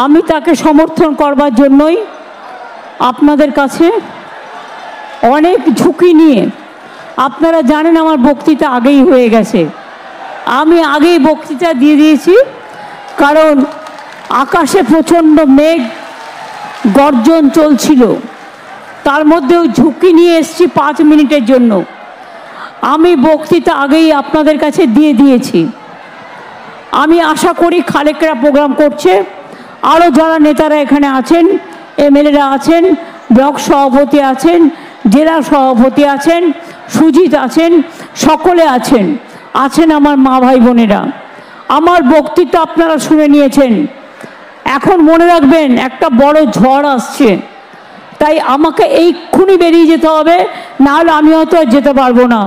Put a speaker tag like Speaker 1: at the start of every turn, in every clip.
Speaker 1: আমি তাকে সমর্থন করবার জন্যই আপনাদের কাছে অনেক ঝুঁকি নিয়ে, আপনারা জানেন আমার বক্তৃতা আগেই হয়ে গেছে, আমি আগেই বক্তৃতা দিয়ে দিয়েছি, কারণ আকাশে প্রচণ্ড মেঘ গর্জন চলছিল, তার মধ্যেও ঝুঁকি নিয়ে এসেছি 5 মিনিটের জন্য। আমি বক্তৃতা আগেই আপনাদের কাছে দিয়ে দিয়েছি। আমি আশা করি খালেকরা প্রোগ্রাম করছে, আরও যারা নেতারা এখানে আছেন, এমএলএরা আছেন, ব্লক সভাপতি আছেন, জেলা সভাপতি আছেন, সুজিত আছেন, সকলে আছেন, আছেন আমার মা ভাই বোনেরা। আমার বক্তৃতা আপনারা শুনে নিয়েছেন। এখন মনে রাখবেন একটা বড় ঝড় আসছে, তাই আমাকে এইক্ষুনি বেরিয়ে যেতে হবে, নাহলে আমি হয়তো আর যেতে পারবো না।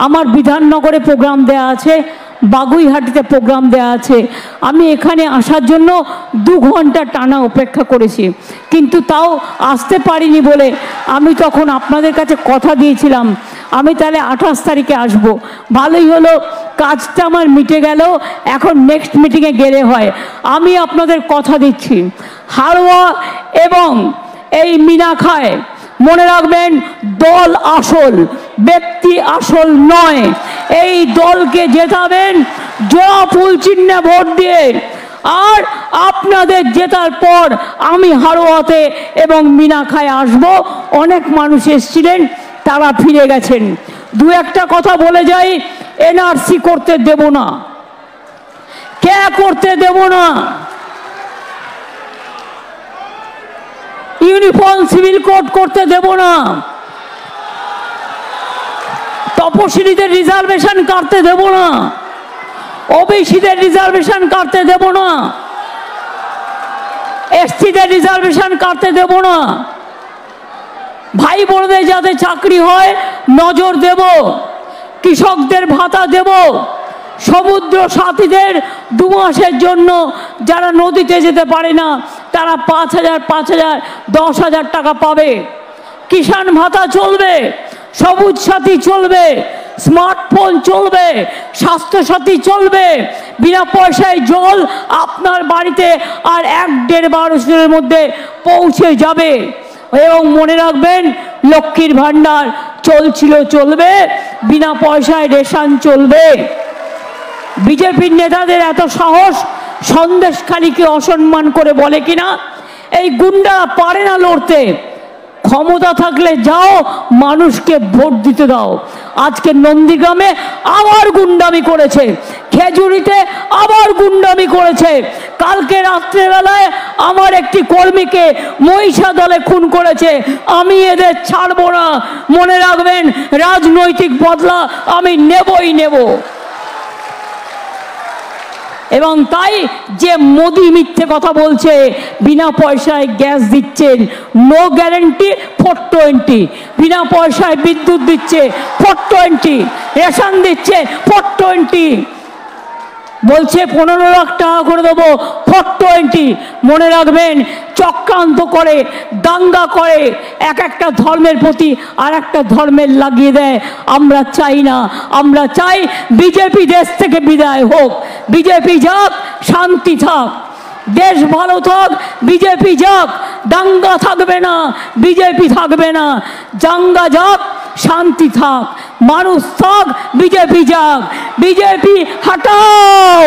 Speaker 1: আমার বিধাননগরে প্রোগ্রাম দেয়া আছে, বাগুইহাটিতে প্রোগ্রাম দেয়া আছে। আমি এখানে আসার জন্য 2 ঘন্টা টানা অপেক্ষা করেছি, কিন্তু তাও আসতে পারিনি বলে আমি তখন আপনাদের কাছে কথা দিয়েছিলাম আমি তাহলে 28 তারিখে আসব। ভালোই হলো, কাজটা আমার মিটে গেল, এখন নেক্সট মিটিংয়ে গেলে হয়। আমি আপনাদের কথা দিচ্ছি, হাড়োয়া এবং এই মিনাখায় মনে রাখবেন, দল আসল, ব্যক্তি আসল নয়। এই দলকে জেতাবেন জোড়া ফুল চিহ্নে ভোট দিয়ে। আর আপনাদের জেতার পর আমি হাড়োয়াতে এবং মিনাখায় আসব। অনেক মানুষ এসেছিলেন, তারা ফিরে গেছেন। 2-1টা কথা বলে যাই, এনআরসি করতে দেব না, কে করতে দেব না, ইউনিফর্ম সিভিল কোড করতে দেব না, তপশিলীদের রিজার্ভেশন কাটতে দেব না, ওবিসিদের রিজার্ভেশন কাটতে দেব না, এসটিদের রিজার্ভেশন কাটতে দেব না, ভাই বোনদের যাতে চাকরি হয় নজর দেব, কৃষকদের ভাতা দেব, সমুদ্র সাথীদের 2 মাসের জন্য যারা নদীতে যেতে পারে না তারা 5,000, 5,000, 10,000 টাকা পাবে। কিষাণ ভাতা চলবে, সবুজ সাথী চলবে, স্মার্টফোন চলবে, স্বাস্থ্যসাথী চলবে, বিনা পয়সায় জল আপনার বাড়িতে আর 1-1.5 বছরের মধ্যে পৌঁছে যাবে। এবং মনে রাখবেন, লক্ষ্মীর ভাণ্ডার চলছিল, চলবে, বিনা পয়সায় রেশন চলবে। বিজেপির নেতাদের এত সাহস, সন্দেশখালীকে অসম্মান করে বলে কিনা এই গুন্ডারা পারে না লড়তে, ক্ষমতা থাকলে যাও মানুষকে ভোট দিতে দাও। আজকে নন্দীগ্রামে আবার গুন্ডামি করেছে, খেজুরিতে আবার গুন্ডামি করেছে, কালকে রাত্রেবেলায় আমার একটি কর্মীকে মহিষা দলে খুন করেছে। আমি এদের ছাড়বো না, মনে রাখবেন, রাজনৈতিক বদলা আমি নেবই নেব। এবং তাই যে মোদি মিথ্যে কথা বলছে, বিনা পয়সায় গ্যাস দিচ্ছেন, নো গ্যারেন্টি 420, বিনা পয়সায় বিদ্যুৎ দিচ্ছে 420, রেশন দিচ্ছে 420, বলছে 15 লাখ টাকা করে দেবো 420। মনে রাখবেন, চক্রান্ত করে, দাঙ্গা করে, একটা ধর্মের প্রতি আর একটা ধর্মের লাগিয়ে দেয়। আমরা চাই না, আমরা চাই বিজেপি দেশ থেকে বিদায় হোক, বিজেপি যাক, শান্তি থাক, দেশ ভালো থাক, বিজেপি যাক, দাঙ্গা থাকবে না, বিজেপি থাকবে না, দাঙ্গা যাক, শান্তি থাক, মানুষ থাক, বিজেপি যাক। বিজেপি হটাও,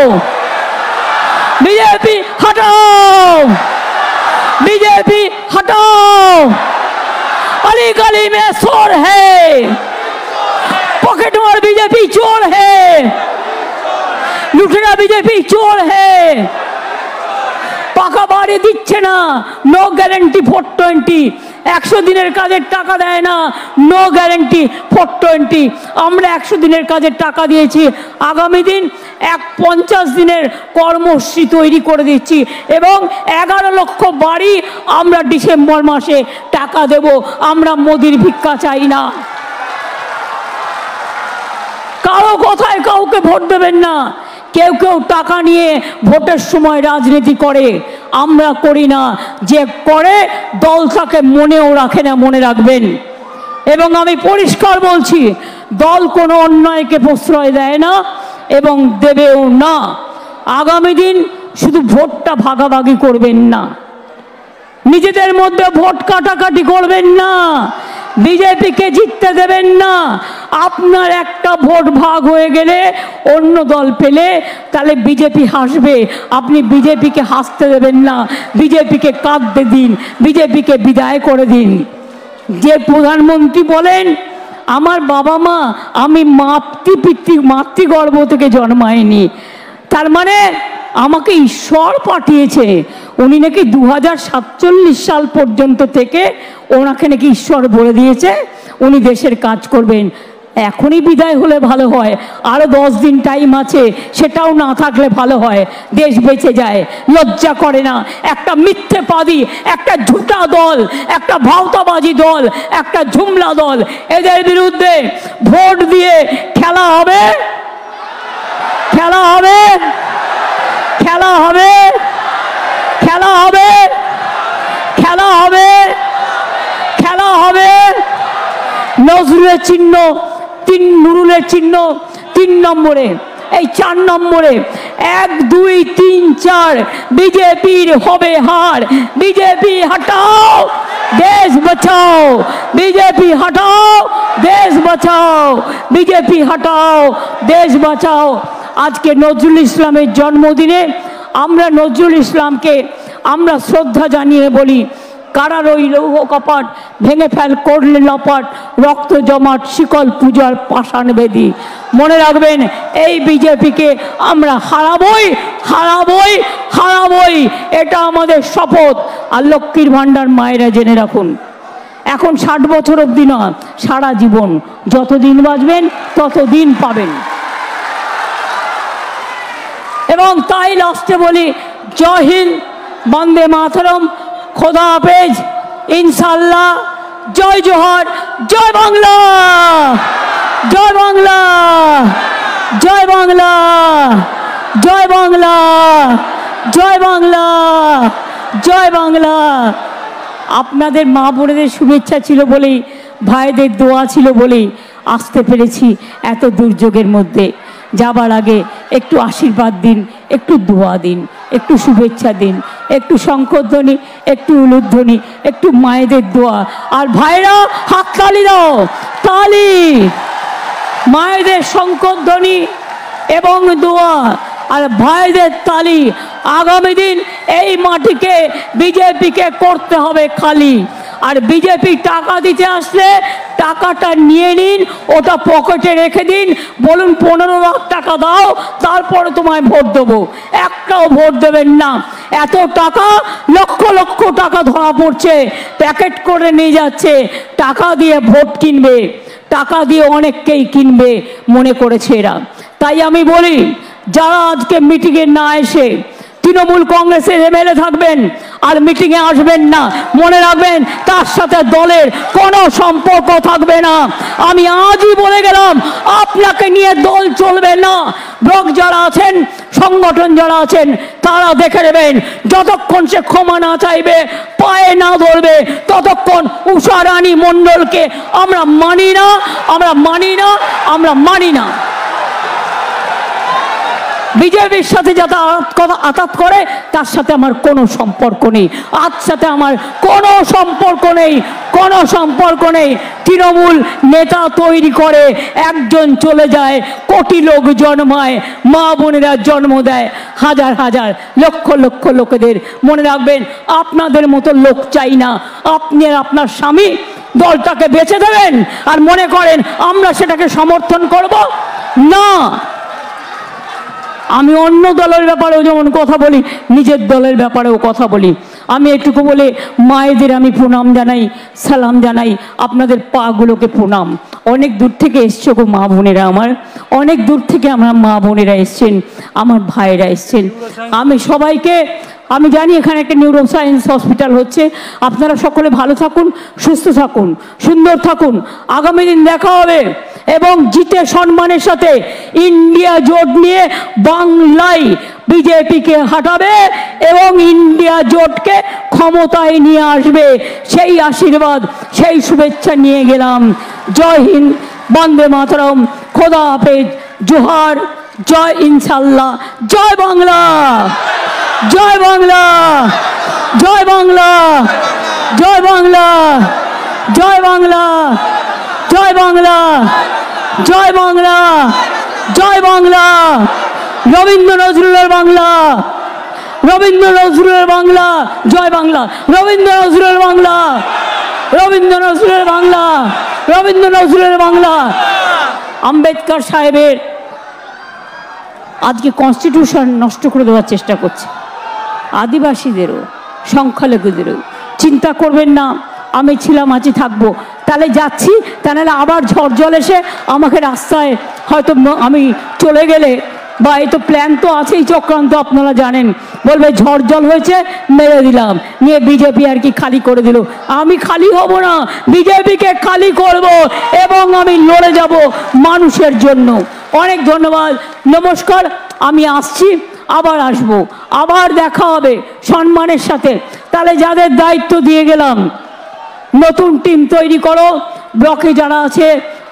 Speaker 1: বিজেপি হটাও, बीजेपी हटाओ। अली गली में शोर है, पॉकेट मार बीजेपी चोर है, लुटेरा बीजेपी चोर है, পাকা বাড়ি দিচ্ছে না, নো গ্যারান্টি 420, 100 দিনের কাজের টাকা দেয় না, নো গ্যারান্টি 420। আমরা 100 দিনের কাজের টাকা দিয়েছি, আগামী দিন 50 দিনের কর্মসূচি তৈরি করে দিচ্ছি এবং 11 লক্ষ বাড়ি আমরা ডিসেম্বর মাসে টাকা দেব। আমরা মোদির ভিক্ষা চাই না, কারো কথায় কাউকে ভোট দেবেন না। কেউ কেউ টাকা নিয়ে ভোটের সময় রাজনীতি করে, আমরা করি না। যে করে দল তাকে মনেও রাখে না, মনে রাখবেন। এবং আমি পরিষ্কার বলছি, দল কোনো অন্যায়কে প্রশ্রয় দেয় না এবং দেবেও না। আগামী দিন শুধু ভোটটা ভাগাভাগি করবেন না, নিজেদের মধ্যে ভোট কাটাকাটি করবেন না, বিজেপিকে জিততে দেবেন না। আপনার একটা ভোট ভাগ হয়ে গেলে অন্য দল পেলে তাহলে বিজেপি হাসবে, আপনি বিজেপিকে হাসতে দেবেন না, বিজেপিকে কাঁদতে দিন, বিজেপিকে বিদায় করে দিন। যে প্রধানমন্ত্রী বলেন আমার বাবা মা আমি মাতৃগর্ভ থেকে জন্মায়নি, তার মানে আমাকে ঈশ্বর পাঠিয়েছে। উনি নাকি 2047 সাল পর্যন্ত থেকে ওনাকে নাকি ঈশ্বর বলে দিয়েছে উনি দেশের কাজ করবেন। এখনই বিদায় হলে ভালো হয়, আরো 10 দিন টাইম আছে, সেটাও না থাকলে ভালো হয়, দেশ বেঁচে যায়। লজ্জা করে না? একটা মিথ্যেবাদী, একটা ঝুটা দল, একটা ভাওতাবাজি দল, একটা ঝুমলা দল, এদের বিরুদ্ধে ভোট দিয়ে খেলা হবে, খেলা হবে, খেলা হবে, খেলা হবে, খেলা হবে, খেলা হবে। নজরুলের চিহ্ন 3, নুরুলের চিহ্ন 3 নম্বরে, এই 4 নম্বরে 1 2 3 4 বিজেপির হবে হার। বিজেপি হটাও দেশ বাঁচাও, বিজেপি হটাও দেশ বাঁচাও, বিজেপি হটাও দেশ বাঁচাও। আজকে নজরুল ইসলামের জন্মদিনে আমরা নজরুল ইসলামকে আমরা শ্রদ্ধা জানিয়ে বলি, কারার ওই লৌহ কপাট ভেঙে ফেল করলে লপাট, রক্ত জমাট শিকল পূজার পাষাণ বেদি। মনে রাখবেন এই বিজেপিকে আমরা হারাবই, হারাবই, হারাবই, এটা আমাদের শপথ। আর লক্ষ্মীর ভাণ্ডার মায়েরা জেনে রাখুন, এখন 60 বছর অবধি না, সারা জীবন যতদিন বাঁচবেন ততদিন পাবেন। এবং তাই লাস্টে বলি জয় হিন্দ, বন্দে মাতরম, খোদা হাফেজ, ইনশাল্লাহ, জয় জোহার, জয় বাংলা, জয় বাংলা, জয় বাংলা, জয় বাংলা, জয় বাংলা, জয় বাংলা। আপনাদের মা বোনেদের শুভেচ্ছা ছিল বলেই, ভাইদের দোয়া ছিল বলেই আসতে পেরেছি এত দুর্যোগের মধ্যে। যাবার আগে একটু আশীর্বাদ দিন, একটু দোয়া দিন, একটু শুভেচ্ছা দিন, একটু শঙ্খধ্বনি, একটু উলুধ্বনি, একটু মায়েদের দোয়া। আর ভাইরা হাততালি দাও, তালি, মায়েদের শঙ্খধ্বনি এবং দোয়া আর ভাইদের তালি। আগামী দিন এই মাটিকে বিজেপিকে করতে হবে খালি। আর বিজেপি টাকা দিতে আসলে টাকাটা নিয়ে নিন, ওটা পকেটে রেখে দিন, বলুন 15 লাখ টাকা দাও, তারপরে তোমায় ভোট দেবো। একটাও ভোট দেবেন না। এত টাকা, লক্ষ লক্ষ টাকা ধরা পড়ছে, প্যাকেট করে নিয়ে যাচ্ছে, টাকা দিয়ে ভোট কিনবে, টাকা দিয়ে অনেককেই কিনবে মনে করেছে এরা। তাই আমি বলি যারা আজকে মিটিংয়ে না এসে তৃণমূল কংগ্রেসের এমএলএ থাকবেন আর মিটিংয়ে আসবেন না, মনে রাখবেন তার সাথে দলের কোনো সম্পর্ক থাকবে না। আমি আজই বলে গেলাম আপনাকে নিয়ে দল চলবে না। ব্লক যারা আছেন, সংগঠন যারা আছেন, তারা দেখে নেবেন যতক্ষণ সে ক্ষমা না চাইবে, পায়ে না ধরবে, ততক্ষণ উষা রানী মণ্ডলকে আমরা মানি না, আমরা মানি না, আমরা মানি না। বিজেপির সাথে যারা আঘাত করে তার সাথে আমার কোনো সম্পর্ক নেই, আজ সাথে আমার কোনো সম্পর্ক নেই, কোনো সম্পর্ক নেই। তৃণমূল নেতা তৈরি করে, একজন চলে যায়, কোটি লোক জন্মায়, মা বোনেরা জন্ম দেয় হাজার হাজার লক্ষ লক্ষ লোকেদের। মনে রাখবেন আপনাদের মতো লোক চাই না। আপনি আর আপনার স্বামী দলটাকে বেছে দেবেন আর মনে করেন আমরা সেটাকে সমর্থন করব না। আমি অন্য দলের ব্যাপারেও যেমন কথা বলি, নিজের দলের ব্যাপারেও কথা বলি। আমি এটুকু বলে মায়েদের আমি প্রণাম জানাই, সালাম জানাই, আপনাদের পাগুলোকে প্রণাম। অনেক দূর থেকে এসছো গো মা বোনেরা আমার, অনেক দূর থেকে আমার মা বোনেরা এসছেন, আমার ভাইয়েরা এসছেন। আমি সবাইকে, আমি জানি এখানে একটা নিউরো সায়েন্স হসপিটাল হচ্ছে, আপনারা সকলে ভালো থাকুন, সুস্থ থাকুন, সুন্দর থাকুন। আগামী দিন দেখা হবে এবং জিতে সম্মানের সাথে ইন্ডিয়া জোট নিয়ে বাংলায় বিজেপিকে হাঁটাবে এবং ইন্ডিয়া জোটকে ক্ষমতায় নিয়ে আসবে। সেই আশীর্বাদ, সেই শুভেচ্ছা নিয়ে গেলাম। জয় হিন্দ, বন্দে মাতরম, খোদা হাফেজ, জোহার, জয় ইনশাল্লাহ, জয় বাংলা। জয় বাংলা, জয় বাংলা, জয় বাংলা, জয় বাংলা, জয় বাংলা, জয় বাংলা, জয় বাংলা। রবীন্দ্র নজরুলের বাংলা, রবীন্দ্র নজরুলের বাংলা, জয় বাংলা, রবীন্দ্র নজরুলের বাংলা, রবীন্দ্র নজরুলের বাংলা, রবীন্দ্র নজরুলের বাংলা। আম্বেদকর সাহেবের আজকে কনস্টিটিউশন নষ্ট করে দেওয়ার চেষ্টা করছে, আদিবাসীদেরও সংখ্যালঘুদেরও। চিন্তা করবেন না, আমি ছিলাম, আছি, থাকবো। তাহলে যাচ্ছি, তাহলে আবার ঝড় জল এসে আমাকে রাস্তায় হয়তো আমি চলে গেলে, বা এই তো প্ল্যান তো আছেই, চক্রান্ত আপনারা জানেন, বলবে ঝড় জল হয়েছে মেরে দিলাম, নিয়ে বিজেপি আর কি খালি করে দিল। আমি খালি হব না, বিজেপিকে খালি করব এবং আমি লড়ে যাব মানুষের জন্য। অনেক ধন্যবাদ, নমস্কার। আমি আসছি, আবার আসব, আবার দেখা হবে সম্মানের সাথে। তাহলে যাদের দায়িত্ব দিয়ে গেলাম, নতুন টিম তৈরি করো, ব্লকে যারা আছে,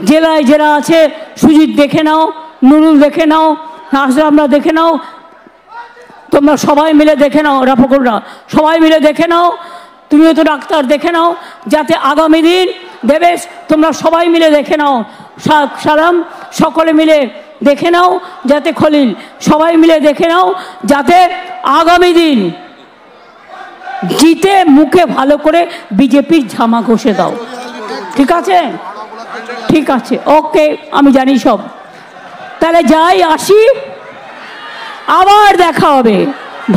Speaker 1: জেলায় যারা আছে, সুজিত দেখে নাও, নুরুল দেখে নাও, আমরা দেখে নাও, তোমরা সবাই মিলে দেখে নাও, রাফাকুররা সবাই মিলে দেখে নাও, তুমিও তো ডাক্তার দেখে নাও, যাতে আগামী দিন দেবেশ তোমরা সবাই মিলে দেখে নাও, সালাম সকলে মিলে দেখে নাও, যাতে খলিল সবাই মিলে দেখে নাও, যাতে আগামী দিন জিতে মুখে ভালো করে বিজেপির ঝামা ঘষে দাও। ঠিক আছে, ঠিক আছে, ওকে, আমি জানি সব। তাহলে যাই, আসি, আবার দেখা হবে।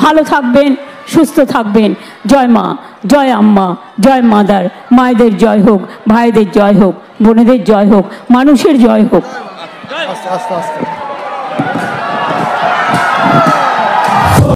Speaker 1: ভালো থাকবেন, সুস্থ থাকবেন। জয় মা, জয় আম্মা, জয় মাদার। মায়েদের জয় হোক, ভাইদের জয় হোক, বোনেদের জয় হোক, মানুষের জয় হোক।
Speaker 2: আস্তে আস্তে আস্তে